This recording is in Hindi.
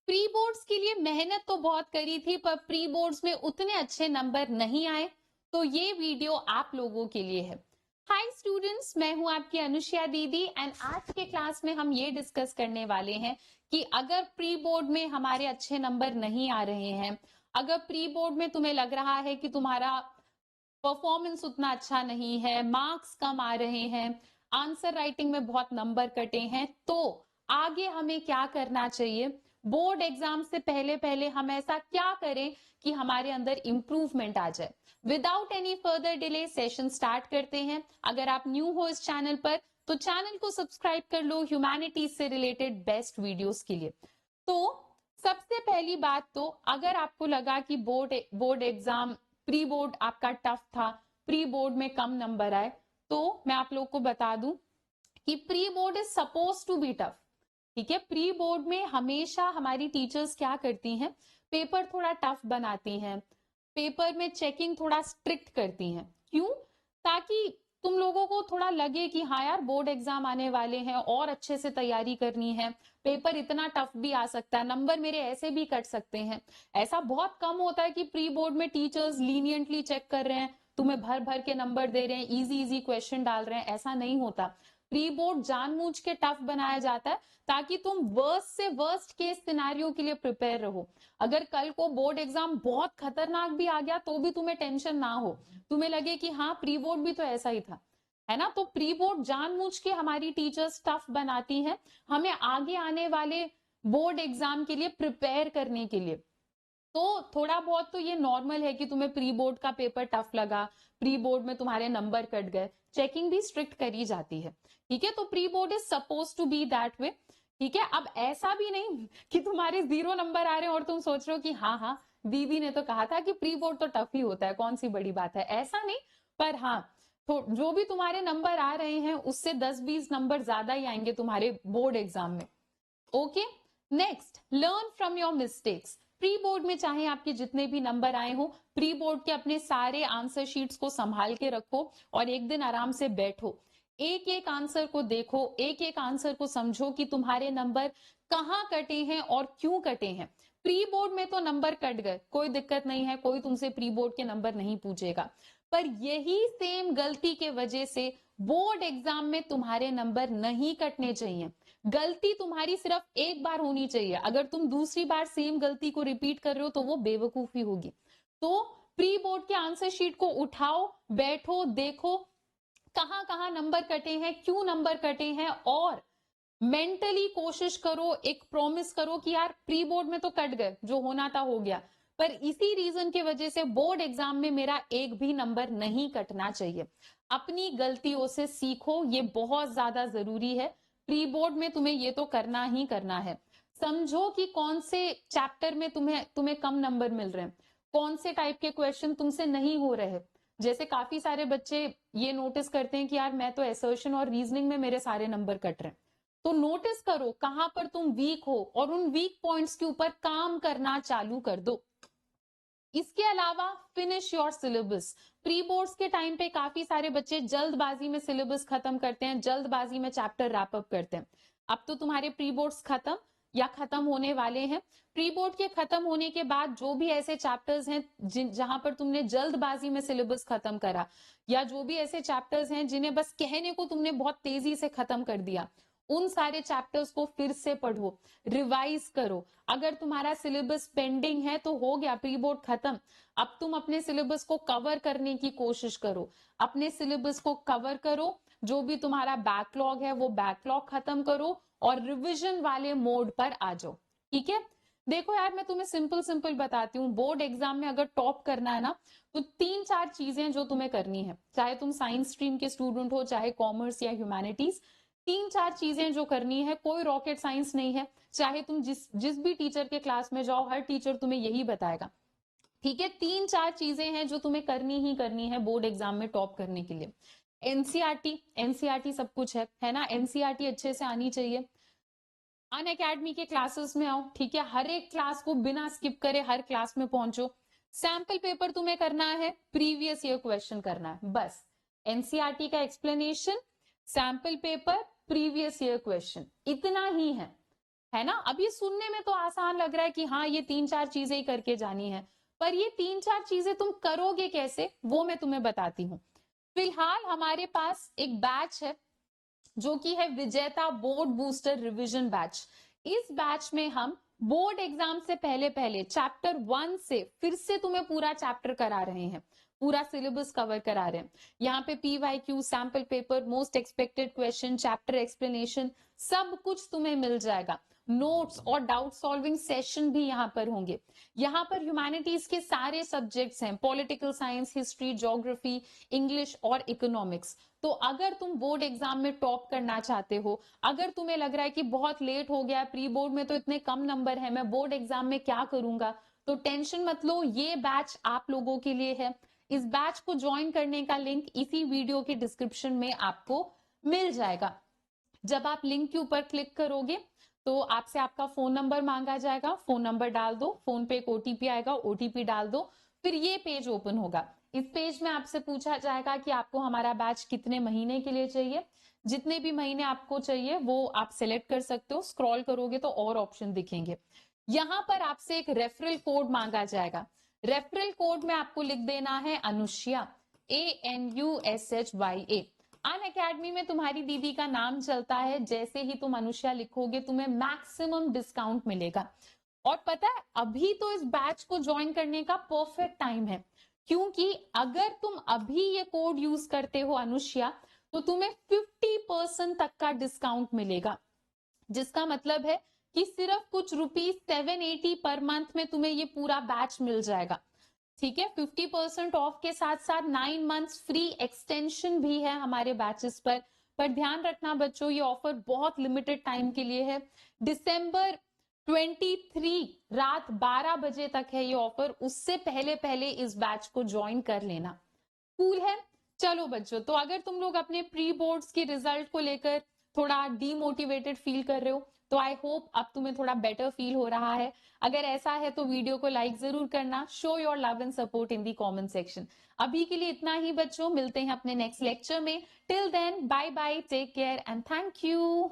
प्री बोर्ड्स के लिए मेहनत तो बहुत करी थी, पर प्री बोर्ड्स में उतने अच्छे नंबर नहीं आए, तो ये वीडियो आप लोगों के लिए है। हाय स्टूडेंट्स, मैं हूं आपकी अनुष्या दीदी एंड आज के क्लास में हम ये डिस्कस करने वाले हैं कि अगर प्री बोर्ड में हमारे अच्छे नंबर नहीं आ रहे हैं, अगर प्री बोर्ड में तुम्हें लग रहा है कि तुम्हारा परफॉर्मेंस उतना अच्छा नहीं है, मार्क्स कम आ रहे हैं, आंसर राइटिंग में बहुत नंबर कटे हैं, तो आगे हमें क्या करना चाहिए। बोर्ड एग्जाम से पहले पहले हम ऐसा क्या करें कि हमारे अंदर इंप्रूवमेंट आ जाए। Without any further delay session start करते हैं। अगर आप न्यू हो इस चैनल पर तो चैनल को सब्सक्राइब कर लो ह्यूमैनिटीज से रिलेटेड बेस्ट वीडियोस के लिए। तो सबसे पहली बात, तो अगर आपको लगा कि बोर्ड एग्जाम प्री बोर्ड आपका टफ था, प्री बोर्ड में कम नंबर आए, तो मैं आप लोग को बता दूं कि pre board is suppose to be tough. ठीक है, प्री बोर्ड में हमेशा हमारी टीचर्स क्या करती हैं, पेपर थोड़ा टफ बनाती हैं, पेपर में चेकिंग थोड़ा स्ट्रिक्ट करती हैं। क्यों? ताकि तुम लोगों को थोड़ा लगे कि हाँ यार, बोर्ड एग्जाम आने वाले हैं और अच्छे से तैयारी करनी है, पेपर इतना टफ भी आ सकता है, नंबर मेरे ऐसे भी कट सकते हैं। ऐसा बहुत कम होता है कि प्री बोर्ड में टीचर्स लीनियंटली चेक कर रहे हैं, तुम्हें भर भर के नंबर दे रहे हैं, इजी इजी क्वेश्चन डाल रहे हैं, ऐसा नहीं होता। प्री बोर्ड जानबूझ के टफ बनाया जाता है ताकि तुम वर्स्ट से वर्स्ट केस सिनेरियो के लिए प्रिपेयर रहो। अगर कल को बोर्ड एग्जाम बहुत खतरनाक भी आ गया तो भी तुम्हें टेंशन ना हो, तुम्हें लगे कि हाँ प्री बोर्ड भी तो ऐसा ही था, है ना। तो प्री बोर्ड जानबूझ के हमारी टीचर्स टफ बनाती हैं हमें आगे आने वाले बोर्ड एग्जाम के लिए प्रिपेयर करने के लिए। तो थोड़ा बहुत तो ये नॉर्मल है कि तुम्हें प्री बोर्ड का पेपर टफ लगा, प्री बोर्ड में तुम्हारे नंबर कट गए, चेकिंग भी स्ट्रिक्ट करी जाती है। ठीक है, तो pre board is suppose to be that way. ठीक है, अब ऐसा भी नहीं कि तुम्हारे 0 नंबर आ रहे हैं और तुम सोच रहे हो कि हाँ हाँ, दीदी ने तो कहा था कि प्री बोर्ड तो टफ ही होता है, कौन सी बड़ी बात है, ऐसा नहीं। पर हाँ, तो जो भी तुम्हारे नंबर आ रहे हैं उससे 10-20 नंबर ज्यादा ही आएंगे तुम्हारे बोर्ड एग्जाम में। Okay, next, learn from your mistakes. Pre board में चाहे आपके जितने भी नंबर आए हो, प्री बोर्ड के अपने सारे आंसर शीट्स को संभाल के रखो और एक दिन आराम से बैठो, एक एक आंसर को देखो, एक एक आंसर को समझो कि तुम्हारे नंबर कहाँ कटे हैं और क्यों कटे हैं। प्री बोर्ड में तो नंबर कट गए, कोई दिक्कत नहीं है, कोई तुमसे प्री बोर्ड के नंबर नहीं पूछेगा, पर यही सेम गलती के वजह से बोर्ड एग्जाम में तुम्हारे नंबर नहीं कटने चाहिए। गलती तुम्हारी सिर्फ एक बार होनी चाहिए, अगर तुम दूसरी बार सेम गलती को रिपीट कर रहे हो तो वो बेवकूफी होगी। तो प्री बोर्ड के आंसर शीट को उठाओ, बैठो, देखो कहां कहां नंबर कटे हैं, क्यों नंबर कटे हैं, और मेंटली कोशिश करो, एक प्रॉमिस करो कि यार प्री बोर्ड में तो कट गए, जो होना था हो गया, पर इसी रीजन की वजह से बोर्ड एग्जाम में मेरा एक भी नंबर नहीं कटना चाहिए। अपनी गलतियों से सीखो, ये बहुत ज्यादा जरूरी है। प्री बोर्ड में तुम्हें ये तो करना ही करना है। समझो कि कौन से चैप्टर में तुम्हें तुम्हें कम नंबर मिल रहे हैं, कौन से टाइप के क्वेश्चन तुमसे नहीं हो रहे। जैसे काफी सारे बच्चे ये नोटिस करते हैं कि यार मैं तो एसर्शन और रीजनिंग में मेरे सारे नंबर कट रहे हैं, तो नोटिस करो कहां पर तुम वीक हो और उन वीक पॉइंट्स के ऊपर काम करना चालू कर दो। इसके अलावा finish your syllabus. Pre boards के टाइम पे काफी सारे बच्चे जल्दबाजी में सिलेबस खत्म करते हैं, जल्दबाजी में चैप्टर रैप अप करते हैं। अब तो तुम्हारे प्री बोर्ड्स खत्म या खत्म होने वाले हैं। प्री बोर्ड के खत्म होने के बाद जो भी ऐसे चैप्टर्स हैं जहां पर तुमने जल्दबाजी में सिलेबस खत्म करा, या जो भी ऐसे चैप्टर्स हैं जिन्हें बस कहने को तुमने बहुत तेजी से खत्म कर दिया, उन सारे चैप्टर्स को फिर से पढ़ो, रिवाइज करो। अगर तुम्हारा सिलेबस पेंडिंग है तो हो गया, प्री बोर्ड खत्म, अब तुम अपने सिलेबस को कवर करने की कोशिश करो, अपने सिलेबस को कवर करो, जो भी तुम्हारा बैकलॉग है वो बैकलॉग खत्म करो और रिवीजन वाले मोड पर आ जाओ। ठीक है, देखो यार, मैं तुम्हें सिंपल सिंपल बताती हूँ, बोर्ड एग्जाम में अगर टॉप करना है ना, तो 3-4 चीजें जो तुम्हें करनी है, चाहे तुम साइंस स्ट्रीम के स्टूडेंट हो, चाहे कॉमर्स या ह्यूमैनिटीज, 3-4 चीजें जो करनी है, कोई रॉकेट साइंस नहीं है। चाहे तुम जिस जिस भी टीचर के क्लास में जाओ, हर टीचर तुम्हें यही बताएगा। ठीक है, 3-4 चीजें हैं जो तुम्हें करनी ही करनी है बोर्ड एग्जाम में टॉप करने के लिए। एनसीईआरटी सब कुछ है ना, एनसीईआरटी अच्छे से आनी चाहिए। अन अकेडमी के क्लासेस में आओ, ठीक है, हर एक क्लास को बिना स्किप करे हर क्लास में पहुंचो। सैंपल पेपर तुम्हें करना है, प्रीवियस ईयर क्वेश्चन करना है, बस। एनसीईआरटी का explanation, sample paper, previous year question, इतना ही है। है ना। अब ये सुनने में तो आसान लग रहा है कि हाँ ये 3-4 चीजें ही करके जानी है, पर ये 3-4 चीजें तुम करोगे कैसे वो मैं तुम्हें बताती हूँ। फिलहाल हमारे पास एक बैच है जो कि है विजेता बोर्ड बूस्टर रिवीजन बैच। इस बैच में हम बोर्ड एग्जाम से पहले पहले चैप्टर 1 से फिर से तुम्हें पूरा चैप्टर करा रहे हैं, पूरा सिलेबस कवर करा रहे हैं। यहाँ पे PYQ, sample paper, most expected question, chapter explanation, सब कुछ तुम्हें मिल जाएगा। नोट्स और डाउट सॉल्विंग सेशन भी यहाँ पर होंगे। यहाँ पर ह्यूमैनिटीज के सारे सब्जेक्ट्स हैं, political science, history, geography, English और इकोनॉमिक्स। तो अगर तुम बोर्ड एग्जाम में टॉप करना चाहते हो, अगर तुम्हें लग रहा है कि बहुत लेट हो गया, प्री बोर्ड में तो इतने कम नंबर है, मैं बोर्ड एग्जाम में क्या करूंगा, तो टेंशन मत लो, ये बैच आप लोगों के लिए है। इस बैच को ज्वाइन करने का लिंक इसी वीडियो के डिस्क्रिप्शन में आपको मिल जाएगा। जब आप लिंक के ऊपर क्लिक करोगे तो आपसे आपका फोन नंबर मांगा जाएगा, फोन नंबर डाल दो, फोन पे एक ओटीपी आएगा, ओटीपी डाल दो, फिर ये पेज ओपन होगा। इस पेज में आपसे पूछा जाएगा कि आपको हमारा बैच कितने महीने के लिए चाहिए। जितने भी महीने आपको चाहिए वो आप सिलेक्ट कर सकते हो। स्क्रॉल करोगे तो और ऑप्शन दिखेंगे। यहाँ पर आपसे एक रेफरल कोड मांगा जाएगा। रेफरल कोड में आपको लिख देना है अनुष्या, ANUSHYA। अन अकेडमी में तुम्हारी दीदी का नाम चलता है, जैसे ही तुम अनुष्या लिखोगे तुम्हें मैक्सिमम डिस्काउंट मिलेगा। और पता है अभी तो इस बैच को ज्वाइन करने का परफेक्ट टाइम है, क्योंकि अगर तुम अभी ये कोड यूज करते हो अनुष्या, तो तुम्हें 50% तक का डिस्काउंट मिलेगा। जिसका मतलब है कि सिर्फ कुछ ₹780 पर मंथ में तुम्हें ये पूरा बैच मिल जाएगा। ठीक है, 50% ऑफ के साथ साथ 9 मंथ्स फ्री एक्सटेंशन भी है हमारे बैचेस पर ध्यान रखना बच्चों, ये ऑफर बहुत लिमिटेड टाइम के लिए है। दिसंबर 23 रात 12 बजे तक है ये ऑफर, उससे पहले पहले इस बैच को ज्वाइन कर लेना। कूल है। चलो बच्चों, तो अगर तुम लोग अपने प्री बोर्ड्स के रिजल्ट को लेकर थोड़ा डीमोटिवेटेड फील कर रहे हो, तो आई होप अब तुम्हें थोड़ा बेटर फील हो रहा है। अगर ऐसा है तो वीडियो को लाइक जरूर करना, show your love and support in the comment section. अभी के लिए इतना ही बच्चों, मिलते हैं अपने नेक्स्ट लेक्चर में। Till then bye bye, take care and thank you.